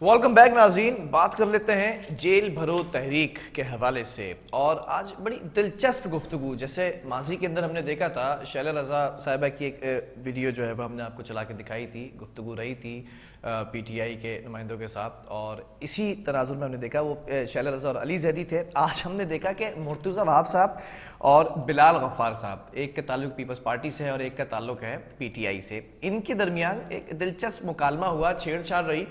Welcome back नाज़रीन। बात कर लेते हैं जेल भरो तहरीक के हवाले से। और आज बड़ी दिलचस्प गुफ्तगू, जैसे माजी के अंदर हमने देखा था शैला रज़ा साहिबा की एक वीडियो जो है वो हमने आपको चला के दिखाई थी, गुफ्तगू रही थी पीटीआई के नुमाइंदों के साथ, और इसी तनाजुर में हमने देखा वो शैला रज़ा और अली जैदी थे। आज हमने देखा कि मुर्तज़ा वहाब साहब और बिलाल गफ्फार साहब, एक का ताल्लुक पीपल्स पार्टी से है और एक का ताल्लुक है पीटीआई से, इनके दरमियान एक दिलचस्प मुकालमा हुआ, छेड़छाड़ रही,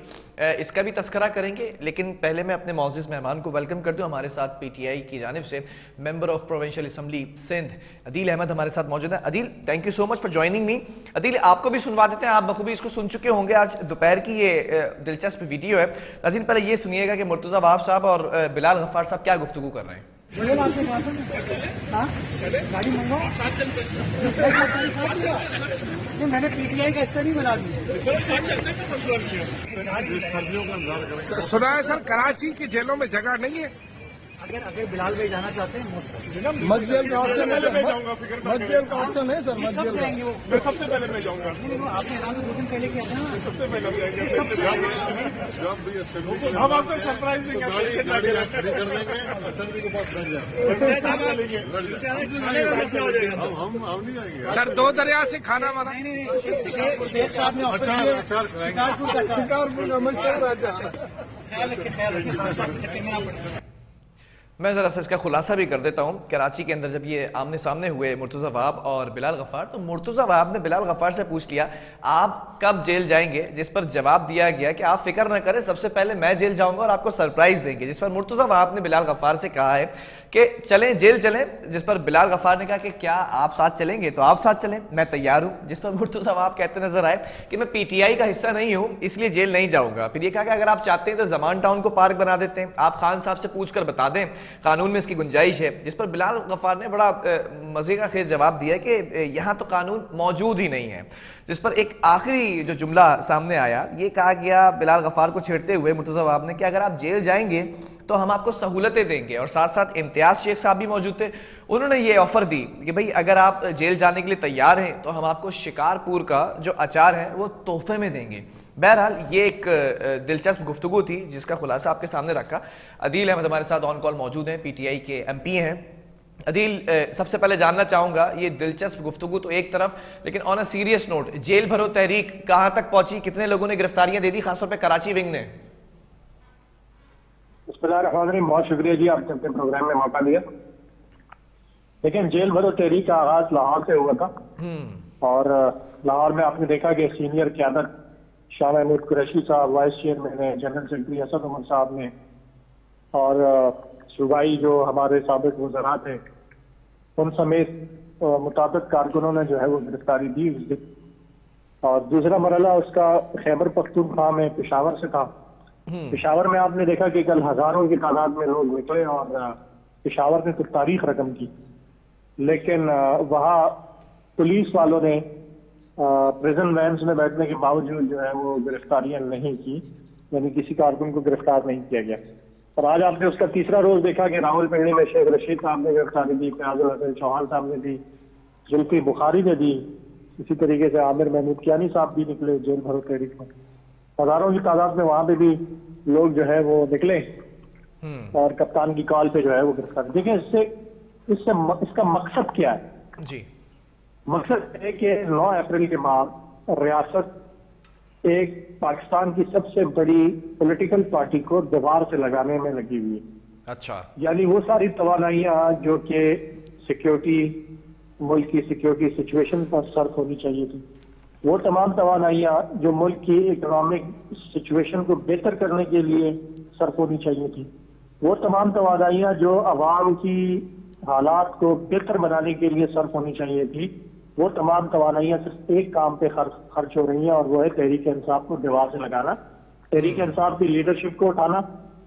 इसका भी तस्करा करेंगे। लेकिन पहले मैं अपने मौजूद मेहमान को वेलकम कर दूं। हमारे साथ पीटीआई की जानिब से member of provincial assembly Sindh Adeel Ahmed हमारे साथ मौजूद है। Adeel, thank you so much for joining me. Adeel, आपको भी सुनवा देते हैं, आप बखूबी इसको सुन चुके होंगे, आज दोपहर की ये दिलचस्प वीडियो है। नाज़रीन, पहले ये सुनिएगा कि मुर्तज़ा वहाब साहब और बिलाल गफ्फार साहब क्या गुफ्तगू कर रहे हैं। मैंने पीटीआई का हिस्सा नहीं बना दी। सुना है सर, कराची की जेलों में जगह नहीं है। अगर बिलाल भाई जाना चाहते हैं मत जेल का ऑप्शन है, मत जेल का ऑप्शन है सर, मत जेल जाएंगे वो। मैं सबसे पहले मैं जाऊंगा। आपने ऐलान 2 दिन पहले किया था ना। सबसे पहले हम आपको सरप्राइज देंगे सर। 2 दरिया से खाना बना। शेख साहब ने शिकारपुर का मंच राजा। मैं ज़रा सा इसका खुलासा भी कर देता हूँ। कराची के अंदर जब ये आमने सामने हुए मुर्तज़ा वहाब और बिलाल गफ्फार, तो मुर्तज़ा वहाब ने बिलाल गफ्फार से पूछ लिया आप कब जेल जाएंगे, जिस पर जवाब दिया गया कि आप फिक्र न करें, सबसे पहले मैं जेल जाऊंगा और आपको सरप्राइज देंगे। जिस पर मुर्तज़ा वहाब ने बिलाल गफ्फार से कहा है कि चलें, जेल चलें। जिस पर बिलाल गफ्फार ने कहा कि क्या आप साथ चलेंगे, तो आप साथ चलें, मैं तैयार हूँ। जिस पर मुर्तज़ा वहाब कहते नजर आए कि मैं पीटीआई का हिस्सा नहीं हूँ, इसलिए जेल नहीं जाऊंगा। फिर ये कहा कि अगर आप चाहते हैं तो जमान टाउन को पार्क बना देते हैं, आप खान साहब से पूछ कर बता दें, कानून में इसकी गुंजाइश है। जिस पर बिलाल गफ्फार ने बड़ा मजे का खेज जवाब दिया कि यहां तो कानून मौजूद ही नहीं है। जिस पर एक आखिरी जो जुमला सामने आया, ये कहा गया बिलाल गफ्फार को छेड़ते हुए मुर्तज़ा वहाब ने कि अगर आप जेल जाएंगे तो हम आपको सहूलतें देंगे। और साथ साथ इम्तियाज शेख साहब भी मौजूद थे, उन्होंने ये ऑफर दी कि भाई अगर आप जेल जाने के लिए तैयार हैं तो हम आपको शिकारपुर का जो अचार है वो तोहफे में देंगे। बहरहाल ये एक दिलचस्प गुफ्तगू थी जिसका खुलासा आपके सामने रखा। अदील अहमद हमारे साथ ऑन कॉल मौजूद हैं, पीटीआई के एमपी हैं। अदील, सबसे पहले जानना चाहूंगा, ये दिलचस्प गुफ्तगू तो एक तरफ, लेकिन on a serious note, jail भरो तहरीक कहां तक पहुंची, कितने लोगों ने गिरफ्तारियां दे दी, खासतौर पर कराची विंग ने? बहुत शुक्रिया जी, आपने अपने प्रोग्राम में मौका दिया। लेकिन जेल भरो तहरीक का आगाज लाहौर से हुआ था, और लाहौर में आपने देखा कि सीनियर क़यादत शाह महमूद कुरैशी साहब, वाइस चेयरमैन है, जनरल सेक्रेटरी असद उमर साहब ने, और सूबाई जो हमारे साबिक वज़रात हैं, उन समेत मुताबिक कारकुनों ने जो है वो गिरफ्तारी दी उस दिन। और दूसरा मरला उसका खैबर पख्तूनख्वा में पेशावर से था। पेशावर में आपने देखा कि कल हजारों की तादाद में लोग निकले और पेशावर ने तो तारीख रकम की, लेकिन वहाँ पुलिस वालों ने प्रिजन वैन्स में बैठने के बावजूद जो है वो गिरफ्तारियां नहीं की, यानी किसी कारकुन को गिरफ्तार नहीं किया गया। और आज आपने उसका तीसरा रोज देखा कि रावलपिंडी में शेख रशीद साहब ने गिरफ्तारी दी, फयाजुल हसन चौहान साहब ने दी, जुल्फी बुखारी ने दी, इसी तरीके से आमिर महमूद कियानी साहब भी निकले जेल भरो तहरीक में। हजारों की तादाद में वहां पे भी लोग जो है वो निकले और कप्तान की कॉल पे जो है वो गिरफ्तार। देखिए इसका मकसद क्या है जी? मकसद है कि 9 अप्रैल के बाद रियासत एक पाकिस्तान की सबसे बड़ी पॉलिटिकल पार्टी को दीवार से लगाने में लगी हुई है। अच्छा, यानी वो सारी तवानाइयां जो कि सिक्योरिटी, मुल्क की सिक्योरिटी सिचुएशन पर सर्फ होनी चाहिए थी, वो तमाम तवानाइयां जो मुल्क की इकोनॉमिक सिचुएशन को बेहतर करने के लिए सर्फ होनी चाहिए थी, वो तमाम तवानाइयां जो अवाम की हालात को बेहतर बनाने के लिए सर्फ होनी चाहिए थी, वो तमाम तवानाइयां सिर्फ एक काम पे खर्च हो रही हैं, और वो है तहरीक इंसाफ को दीवार से लगाना, तहरीक इंसाफ की लीडरशिप को उठाना,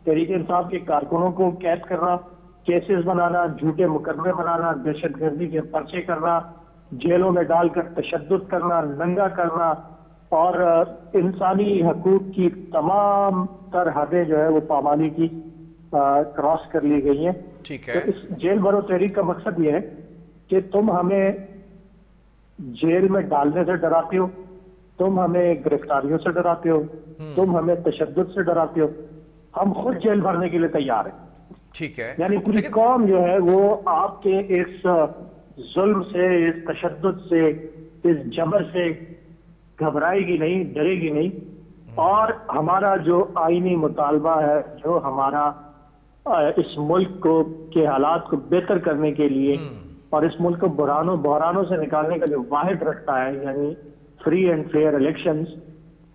तहरीक इंसाफ के कारकुनों को कैद करना, केसेस बनाना, झूठे मुकदमे बनाना, दहशतगर्दी के पर्चे करना, जेलों में डालकर तशद्दुद करना, नंगा करना, और इंसानी हकूक की तमाम तर हदें जो है वो पामाली की क्रॉस कर ली गई हैं। ठीक है। तो इस जेल भरो तहरीक का मकसद ये है कि तुम हमें जेल में डालने से डराते हो, तुम हमें गिरफ्तारियों से डराते हो, तुम हमें तशद्दुद से डराते हो, हम खुद जेल भरने के लिए तैयार हैं। ठीक है, यानी पूरी कौम जो है वो आपके इस जुल्म से, इस तशद्दुद से, इस जबर से घबराएगी नहीं, डरेगी नहीं। और हमारा जो आईनी मुतालबा है, जो हमारा इस मुल्क को के हालात को बेहतर करने के लिए और इस मुल्क को बहरानों से निकालने का जो वाहिद रखता है, यानी फ्री एंड फेयर इलेक्शंस,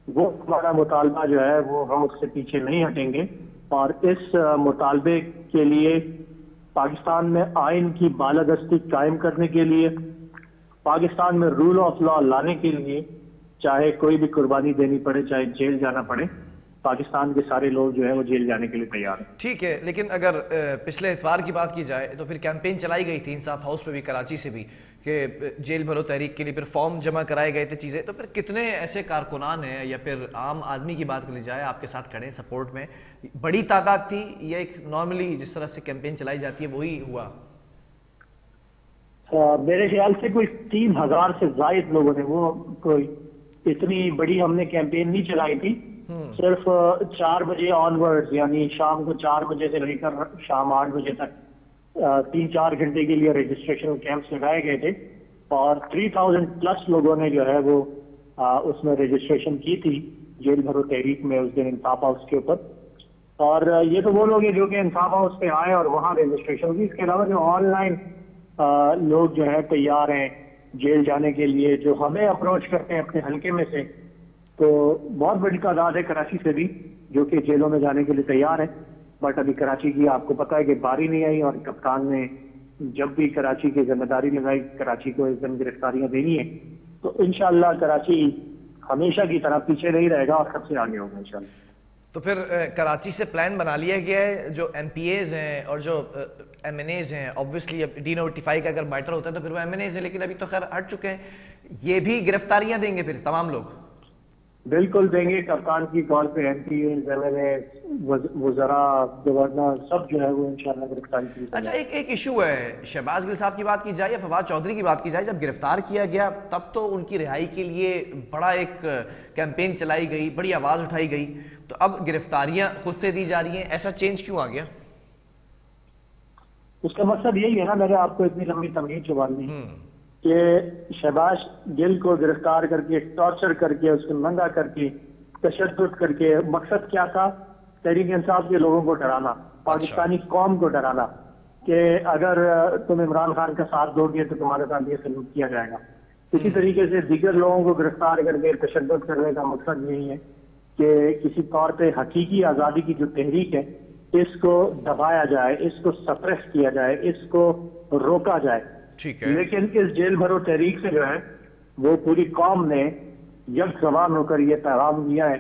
वो हमारा मुतालबा जो है वो हम उससे पीछे नहीं हटेंगे। और इस मुतालबे के लिए पाकिस्तान में आइन की बालादस्ती कायम करने के लिए, पाकिस्तान में रूल ऑफ लॉ लाने के लिए, चाहे कोई भी कुर्बानी देनी पड़े, चाहे जेल जाना पड़े, पाकिस्तान के सारे लोग जो है वो जेल जाने के लिए तैयार हैं। ठीक है, लेकिन अगर पिछले इतवार की बात की जाए तो फिर कैंपेन चलाई गई थी इंसाफ हाउस पे भी, कराची से भी, कि जेल भरो तहरीक के लिए फिर फॉर्म जमा कराए गए थे चीज़ें। तो फिर कितने ऐसे कारकुनान हैं या फिर आम आदमी की बात कर ली जाए आपके साथ खड़े सपोर्ट में, बड़ी तादाद थी या एक नॉर्मली जिस तरह से कैंपेन चलाई जाती है वही हुआ? मेरे ख्याल से कोई 3000 से ज्यादा लोगों ने, वो कोई इतनी बड़ी हमने कैंपेन नहीं चलाई थी। सिर्फ 4 बजे ऑनवर्ड्स, यानी शाम को 4 बजे से लेकर शाम 8 बजे तक 3-4 घंटे के लिए रजिस्ट्रेशन कैंप्स लगाए गए थे और 3000 प्लस लोगों ने जो है वो उसमें रजिस्ट्रेशन की थी जेल भरो तहरीक में उस दिन इंसाफ हाउस के ऊपर। और ये तो वो लोग हैं जो कि इंसाफ हाउस पे आए और वहाँ रजिस्ट्रेशन की। इसके अलावा जो ऑनलाइन लोग जो है तैयार हैं जेल जाने के लिए, जो हमें अप्रोच करते हैं अपने हल्के में से, तो बहुत बड़ी तादाद है कराची से भी जो कि जेलों में जाने के लिए तैयार है। बट अभी कराची की आपको पता है कि बारी नहीं आई और कप्तान ने जब भी कराची की जिम्मेदारी लगाई, कराची को इस दिन गिरफ्तारियां देनी है, तो इंशाल्लाह कराची हमेशा की तरह पीछे नहीं रहेगा और सबसे आगे होगा इंशाल्लाह। तो फिर कराची से प्लान बना लिया गया है, जो MPAs हैं और जो MNAs हैं, ऑब्वियसली अब D-Notify का अगर मैटर होता है तो फिर वो MNAs हैं, लेकिन अभी तो खैर हट चुके हैं, ये भी गिरफ्तारियां देंगे फिर तमाम लोग? बिल्कुल देंगे, कप्तान की कॉल पे MPAs, MNAs, वज़रा, गवर्नर सब जो है वो इंशाल्लाह गिरफ्तारी की। अच्छा, एक इशू है, शहबाज गिल साहब की बात की जाए या फवाद चौधरी की बात की जाए, जब गिरफ्तार किया गया तब तो उनकी रिहाई के लिए बड़ा एक कैंपेन चलाई गई, बड़ी आवाज़ उठाई गई, तो अब गिरफ्तारियां खुद से दी जा रही हैं, ऐसा चेंज क्यों आ गया? उसका मकसद यही है ना, मैंने आपको इतनी लंबी तमहीद जुबान दी कि शहबाज गिल को गिरफ्तार करके, टॉर्चर करके, उसको नंगा करके, तशद्दुद करके, मकसद क्या था? तहरीक इंसाफ के लोगों को डराना, पाकिस्तानी कौम को डराना कि अगर तुम इमरान खान का साथ दोगे तो तुम्हारे साथ ये सलूक किया जाएगा। इसी तरीके से दीगर लोगों को गिरफ्तार करके तशद्दुद करने का मकसद यही है कि किसी तौर पे हकीकी आज़ादी की जो तहरीक है इसको दबाया जाए, इसको सप्रेस किया जाए, इसको रोका जाए। ठीक है, लेकिन इस जेल भरो तहरीक से जो है वो पूरी कौम ने यक ज़बान होकर ये पैगाम दिया है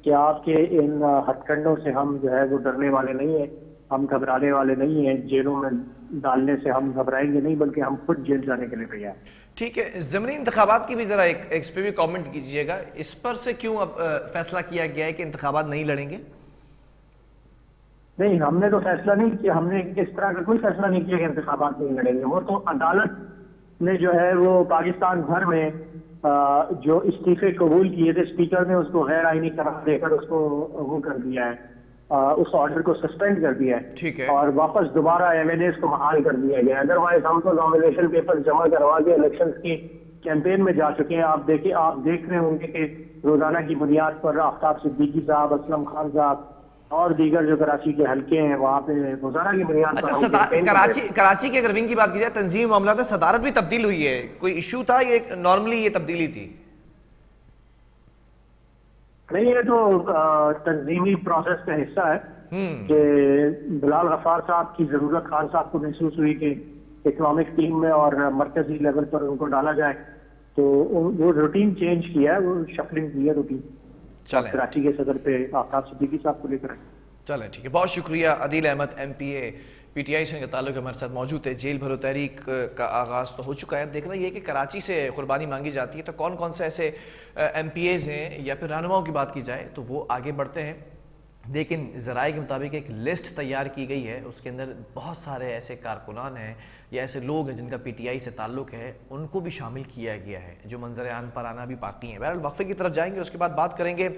कि आपके इन हथकंडों से हम जो है वो डरने वाले नहीं है, हम घबराने वाले नहीं हैं, जेलों में डालने से हम घबराएंगे नहीं, बल्कि हम खुद जेल जाने के लिए तैयार। ठीक है, ज़मीनी इंतखाबात की भी जरा एक इस पे भी कमेंट कीजिएगा, इस पर से क्यों अब फैसला किया गया है कि इंतखाबात नहीं लड़ेंगे? नहीं, हमने तो फैसला नहीं किया, हमने इस तरह का कोई फैसला नहीं किया कि इंतखाबात नहीं लड़ेंगे। वो तो अदालत ने जो है वो पाकिस्तान भर में जो इस्तीफे कबूल किए थे, स्पीकर ने उसको गैर आईनी करार देकर उसको वो कर दिया है, उस ऑर्डर को सस्पेंड कर दिया है। ठीक है, और वापस दोबारा MNAs को बहाल कर दिया गया। अदरवाइज हम तो नॉमिनेशन पेपर जमा करवा के इलेक्शन की कैंपेन में जा चुके हैं। आप देख रहे होंगे कि रोजाना की बुनियाद पर आफ्ताब सिद्दीकी साहब, असलम खान साहब और दीगर जो कराची के हल्के हैं वहाँ पे रोजाना की बुनियाद पर। अच्छा, कराची के अगर विंग की बात की जाए, तंजीम मामला में सदारत भी तब्दील हुई है, कोई इशू था ये नॉर्मली ये तब्दीली थी? नहीं, ये तो तंजीमी प्रोसेस का हिस्सा है कि बिलाल गफार साहब की जरूरत खान साहब को महसूस हुई कि इकोनॉमिक टीम में और मरकजी लेवल पर उनको डाला जाए, तो वो रूटीन चेंज किया है, वो शफलिंग की है रूटीन कराची के सदर पे आफ्ताब सिद्दीकी साहब को लेकर। चले, ठीक है, बहुत शुक्रिया। अदील अहमद MPA PTI से ताल्लुक हमारे साथ मौजूद है। जेल भरो तहरीक का आगाज़ तो हो चुका है, देखना ये कि कराची से कुर्बानी मांगी जाती है तो कौन कौन से ऐसे MPAs हैं या फिर रहनुमाओं की बात की जाए तो वो आगे बढ़ते हैं। लेकिन ज़राए के मुताबिक एक लिस्ट तैयार की गई है, उसके अंदर बहुत सारे ऐसे कारकुनान हैं या ऐसे लोग हैं जिनका पीटीआई से ताल्लुक़ है, उनको भी शामिल किया गया है, जो मंजर आन पर आना भी बाकी हैं। बहरहाल वक्फे की तरफ जाएंगे, उसके बाद बात करेंगे।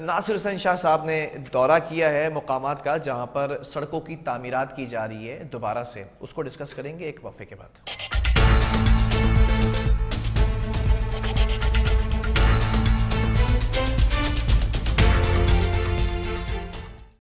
नासिर हुसैन शाह साहब ने दौरा किया है मुकामात का जहाँ पर सड़कों की तामीरात की जा रही है दोबारा से, उसको डिस्कस करेंगे एक वक्फे के बाद।